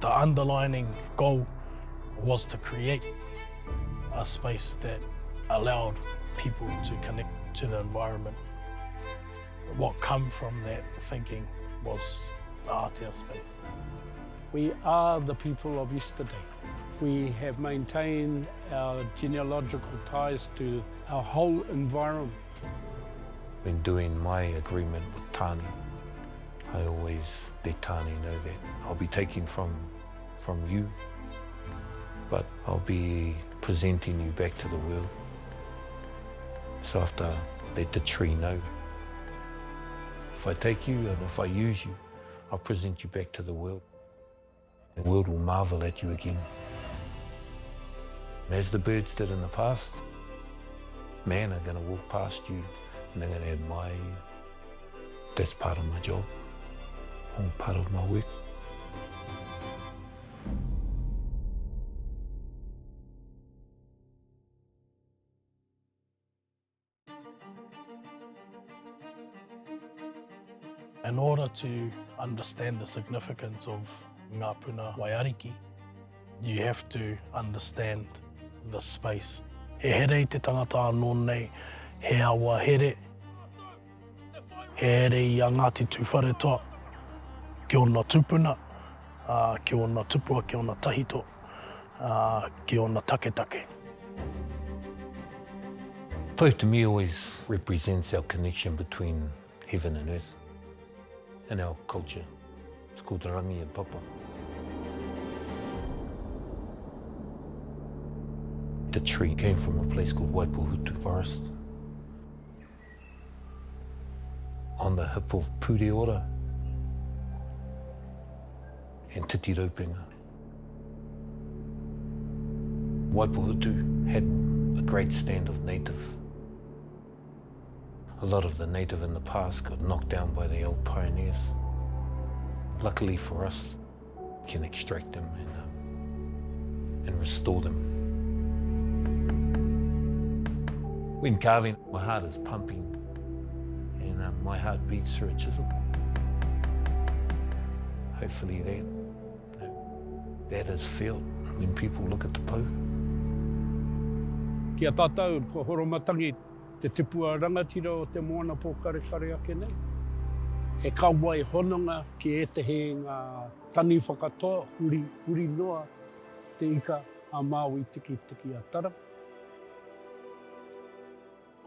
The underlining goal was to create a space that allowed people to connect to the environment. What come from that thinking was the Atea space. We are the people of yesterday. We have maintained our genealogical ties to our whole environment. When doing my agreement with Tāne, I always let Tāne know that I'll be taking from you, but I'll be presenting you back to the world. So I have to let the tree know. If I take you and if I use you, I'll present you back to the world. The world will marvel at you again. As the birds did in the past, man are going to walk past you and they're going to admire you. That's part of my job, or part of my work. In order to understand the significance of ngā puna waiariki, you have to understand the space. He here I te tangata anō nei, he awa here. He here I a Ngāti Tūwhare toa, ki ona tupuna, ki ona tupua, ki ona tahito, ki ona take. Pō to me always represents our connection between heaven and earth and our culture. It's called Rangi and Papa. The tree came from a place called Waipuhutu Forest. On the hip of Pureora and Titiropinga. Waipuhutu had a great stand of native. A lot of the native in the past got knocked down by the old pioneers. Luckily for us, we can extract them and restore them. When carving, my heart is pumping and my heart beats through a chisel. Hopefully that is felt when people look at the pō. Kia tātou, ko horomatangi te tipua rangatira o te moana pō kare ake nei. He kawai hononga ki etahi ngā tani whakatoa, huri noa, te ika a Māui tiki a tara.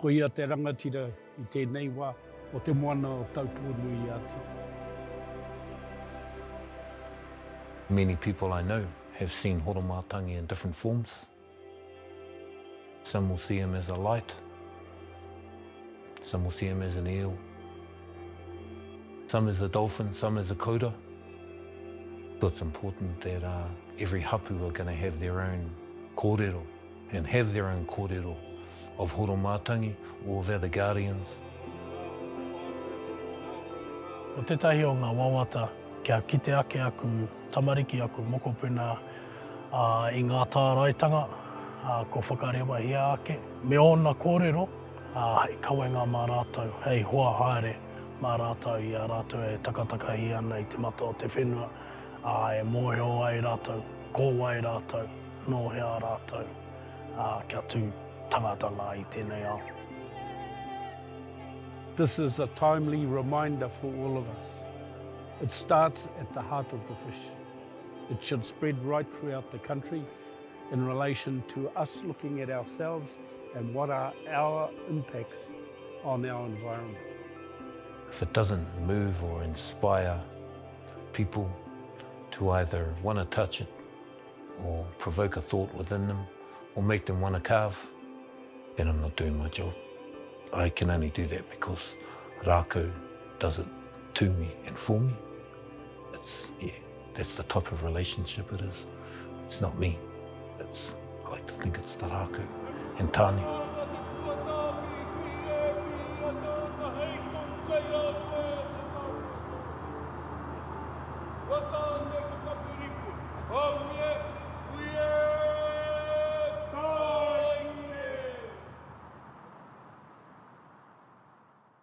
Ko ia te rangatira I tēnei wā o te moana o Taupō. Many people I know have seen horomatangi in different forms. Some will see him as a light. Some will see him as an eel. Some as a dolphin, some as a kōrero. So it's important that every hapu are going to have their own kōrero and have their own kōrero of horomatangi or of other guardians. O tētahi o ngā wawata, kia kite ake aku, tamariki aku mokopuna I ngā Tōraitanga, ko whakarewa hia ake. Me ona kōrero, hei kawenga mā rātou, hei hoa haere mā rātou I a rātou e takataka I ana I te mata o te whenua, e mōhio ai rātou, kō ai rātou, nōhea rātou, kia tū tangatanga I tēnei ao. This is a timely reminder for all of us. It starts at the heart of the fish. It should spread right throughout the country in relation to us looking at ourselves and what are our impacts on our environment. If it doesn't move or inspire people to either want to touch it or provoke a thought within them or make them want to carve, then I'm not doing my job. I can only do that because rākau does it to me and for me. That's the type of relationship it is. It's not me. I like to think it's the rākau and Tāne. Tōtara